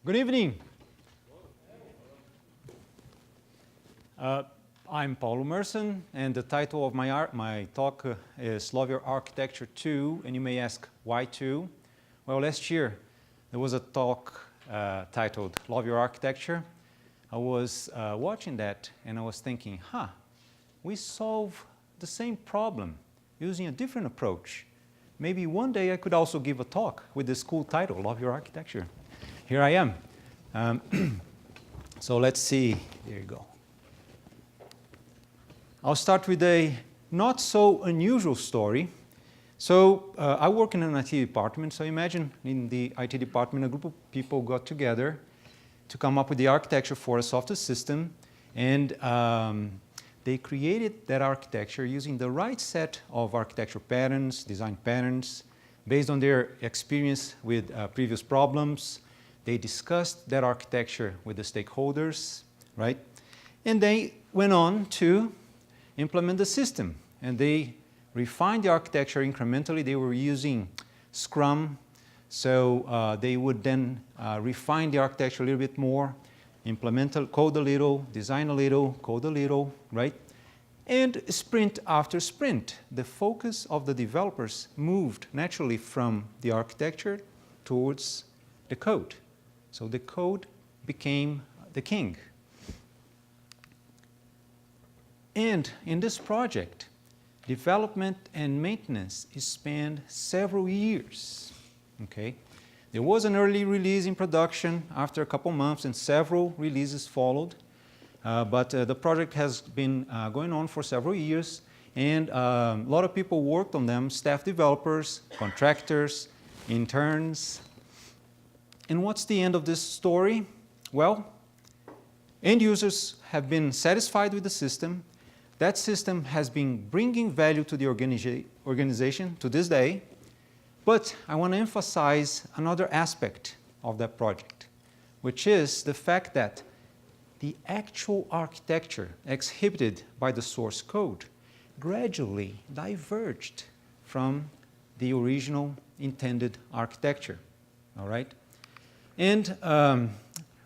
Good evening. I'm Paulo Merson, and the title of my talk is Love Your Architecture 2, and you may ask, why 2? Well, last year there was a talk titled Love Your Architecture. I was watching that and I was thinking, we solve the same problem using a different approach. Maybe one day I could also give a talk with this cool title, Love Your Architecture. Here I am. So let's see. There you go. I'll start with a not so unusual story. So I work in an IT department. So imagine in the IT department, a group of people got together to come up with the architecture for a software system. And they created that architecture using the right set of architectural patterns, design patterns, based on their experience with previous problems. They discussed that architecture with the stakeholders, right? And they went on to implement the system. And they refined the architecture incrementally. They were using Scrum. So they would then refine the architecture a little bit more, code a little, design a little, code a little, right? And sprint after sprint, the focus of the developers moved naturally from the architecture towards the code. So the code became the king. And in this project, development and maintenance spanned several years. Okay? There was an early release in production after a couple months, and several releases followed. But the project has been going on for several years, and a lot of people worked on them, staff developers, contractors, interns. And what's the end of this story? Well, end users have been satisfied with the system. That system has been bringing value to the organization to this day. But I want to emphasize another aspect of that project, which is the fact that the actual architecture exhibited by the source code gradually diverged from the original intended architecture. All right? And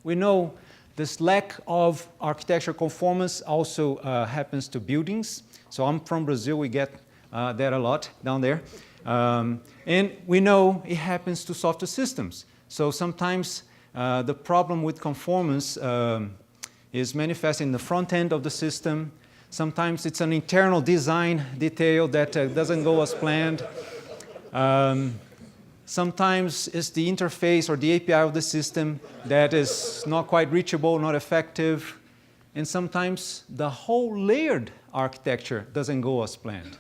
we know this lack of architectural conformance also happens to buildings. So I'm from Brazil, we get that a lot down there. And we know it happens to software systems. So sometimes the problem with conformance is manifest in the front end of the system. Sometimes it's an internal design detail that doesn't go as planned. Sometimes it's the interface or the API of the system that is not quite reachable, not effective. And sometimes the whole layered architecture doesn't go as planned.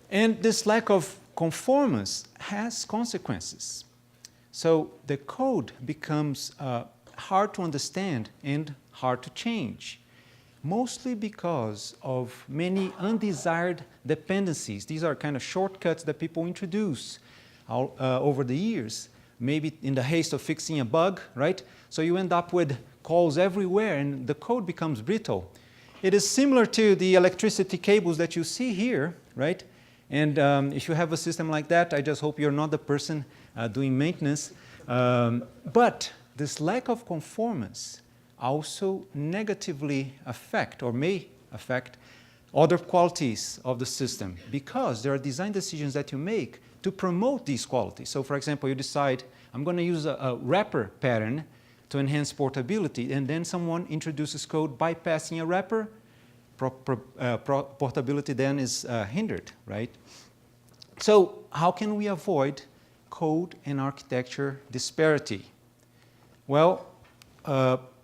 And this lack of conformance has consequences. So the code becomes hard to understand and hard to change, mostly because of many undesired dependencies. These are kind of shortcuts that people introduce over the years, maybe in the haste of fixing a bug, right? So you end up with calls everywhere and the code becomes brittle. It is similar to the electricity cables that you see here, right? And if you have a system like that, I just hope you're not the person doing maintenance. But this lack of conformance also negatively affect or may affect other qualities of the system, because there are design decisions that you make to promote these qualities. So for example, you decide, I'm going to use a wrapper pattern to enhance portability, and then someone introduces code bypassing a wrapper. Portability then is hindered, right? So how can we avoid code and architecture disparity? Well,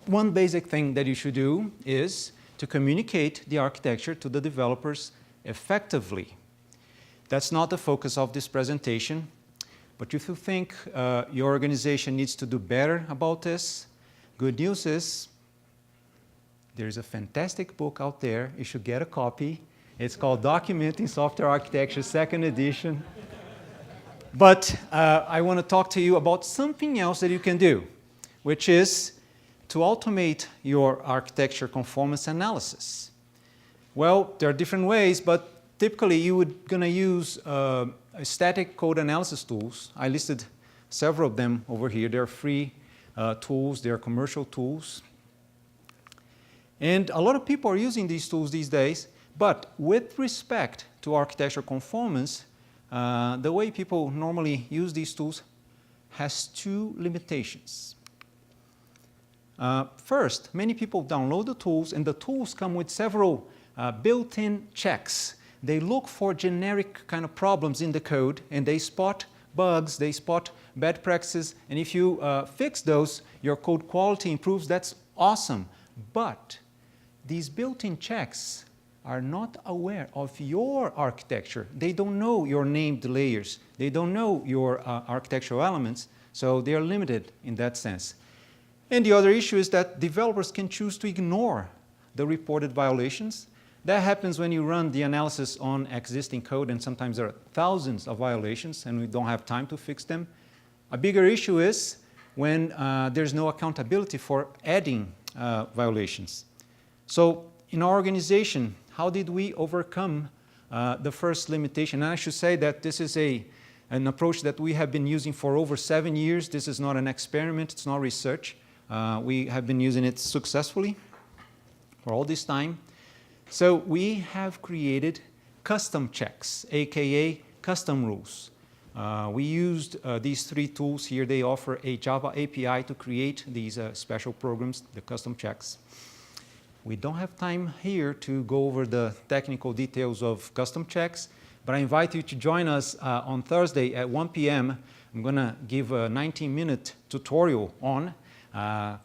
one basic thing that you should do is to communicate the architecture to the developers effectively. That's not the focus of this presentation, but if you think your organization needs to do better about this, good news is there's a fantastic book out there. You should get a copy. It's called Documenting Software Architecture, 2nd edition. But I want to talk to you about something else that you can do, which is to automate your architecture conformance analysis. Well, there are different ways, but typically you would going to use static code analysis tools. I listed several of them over here. They're free tools, they're commercial tools. And a lot of people are using these tools these days, but with respect to architectural conformance, the way people normally use these tools has two limitations. First, many people download the tools, and the tools come with several built-in checks. They look for generic kind of problems in the code, and they spot bugs, they spot bad practices, and if you fix those, your code quality improves. That's awesome. But these built-in checks are not aware of your architecture. They don't know your named layers. They don't know your architectural elements, so they are limited in that sense. And the other issue is that developers can choose to ignore the reported violations. That happens when you run the analysis on existing code, and sometimes there are thousands of violations and we don't have time to fix them. A bigger issue is when there's no accountability for adding violations. So in our organization, how did we overcome the first limitation? And I should say that this is an approach that we have been using for over 7 years. This is not an experiment, it's not research. We have been using it successfully for all this time. So we have created custom checks, aka custom rules. We used these three tools here. They offer a Java API to create these special programs, the custom checks. We don't have time here to go over the technical details of custom checks, but I invite you to join us on Thursday at 1 p.m. I'm going to give a 19-minute tutorial on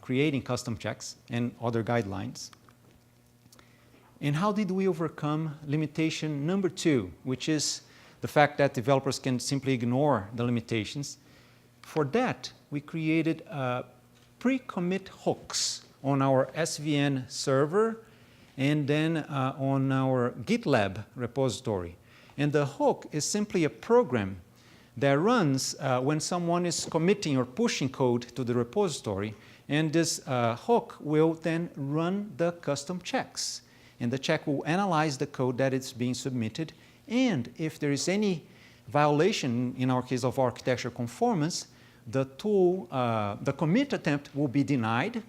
creating custom checks and other guidelines. And how did we overcome limitation number 2, which is the fact that developers can simply ignore the limitations? For that, we created pre-commit hooks on our SVN server and then on our GitLab repository. And the hook is simply a program that runs when someone is committing or pushing code to the repository, and this hook will then run the custom checks. And the check will analyze the code that is being submitted, and if there is any violation, in our case of architecture conformance, the tool, the commit attempt will be denied.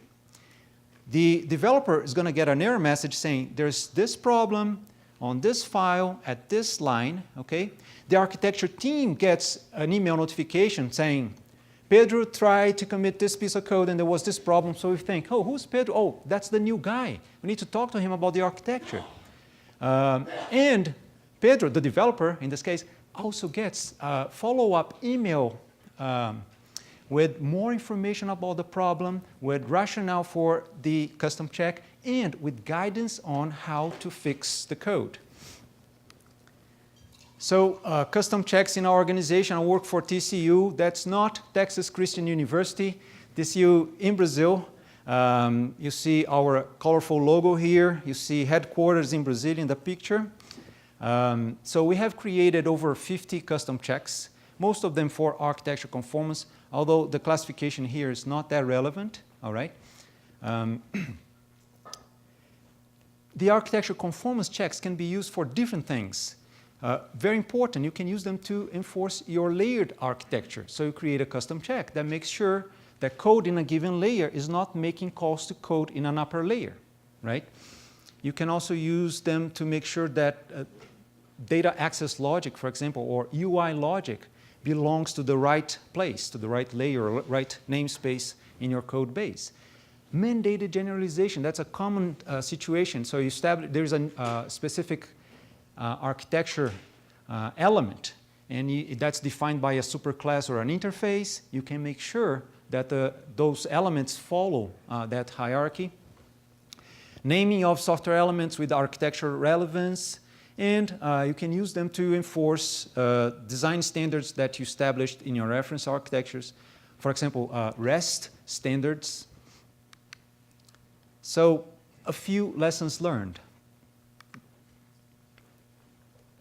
The developer is going to get an error message saying there's this problem on this file at this line, okay? The architecture team gets an email notification saying, Pedro tried to commit this piece of code and there was this problem, so we think, oh, who's Pedro? Oh, that's the new guy. We need to talk to him about the architecture. And Pedro, the developer, in this case, also gets a follow-up email with more information about the problem, with rationale for the custom check, and with guidance on how to fix the code. So custom checks in our organization, I work for TCU. That's not Texas Christian University. TCU in Brazil. You see our colorful logo here. You see headquarters in Brazil in the picture. So we have created over 50 custom checks, most of them for architecture conformance, although the classification here is not that relevant, all right? The architecture conformance checks can be used for different things. Very important, you can use them to enforce your layered architecture. So you create a custom check that makes sure that code in a given layer is not making calls to code in an upper layer, right? You can also use them to make sure that data access logic, for example, or UI logic belongs to the right place, to the right layer or right namespace in your code base. Mandated generalization, that's a common situation. So you establish, there's a specific architecture element, and that's defined by a superclass or an interface. You can make sure that those elements follow that hierarchy. Naming of software elements with architectural relevance, and you can use them to enforce design standards that you established in your reference architectures. For example, REST standards. So a few lessons learned.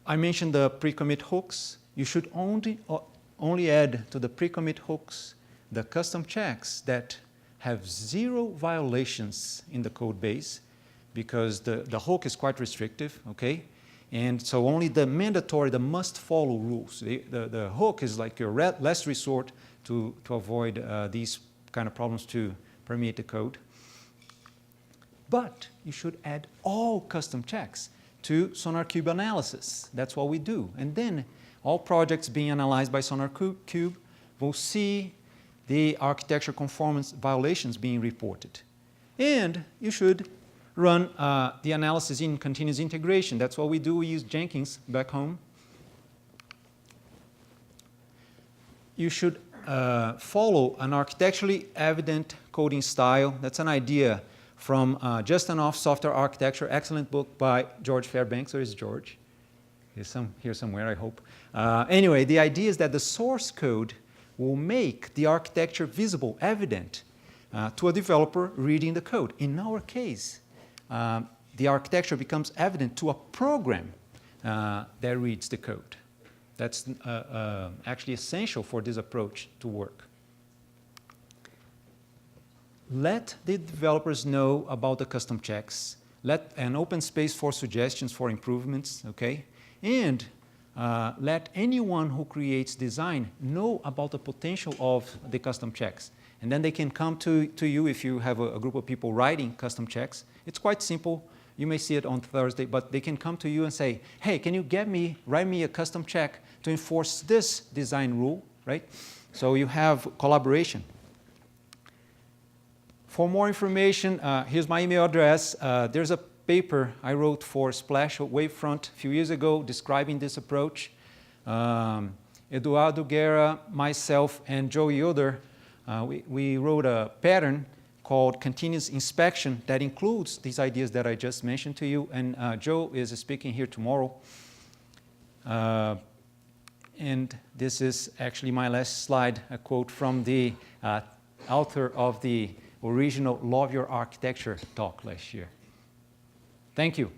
I mentioned the pre-commit hooks. You should only add to the pre-commit hooks the custom checks that have 0 violations in the code base, because the hook is quite restrictive, okay? And so only the mandatory, the must-follow rules. The hook is like your last resort to avoid these kind of problems to permeate the code. But you should add all custom checks to SonarQube analysis. That's what we do. And then all projects being analyzed by SonarQube will see the architecture conformance violations being reported. And you should run the analysis in continuous integration. That's what we do. We use Jenkins back home. You should follow an architecturally evident coding style. That's an idea from Just Enough Software Architecture, excellent book by George Fairbanks. Where is George? He's here somewhere, I hope. Anyway, the idea is that the source code will make the architecture visible, evident to a developer reading the code. In our case, the architecture becomes evident to a program that reads the code. That's actually essential for this approach to work. Let the developers know about the custom checks. Let an open space for suggestions for improvements, okay? And let anyone who creates design know about the potential of the custom checks. And then they can come to you if you have a group of people writing custom checks. It's quite simple. You may see it on Thursday, but they can come to you and say, hey, can you write me a custom check to enforce this design rule, right? So you have collaboration. For more information, here's my email address. There's a paper I wrote for Splash Wavefront a few years ago describing this approach. Eduardo Guerra, myself, and Joe Yoder, we wrote a pattern called continuous inspection that includes these ideas that I just mentioned to you. And Joe is speaking here tomorrow. And this is actually my last slide, a quote from the author of the original Love Your Architecture talk last year. Thank you.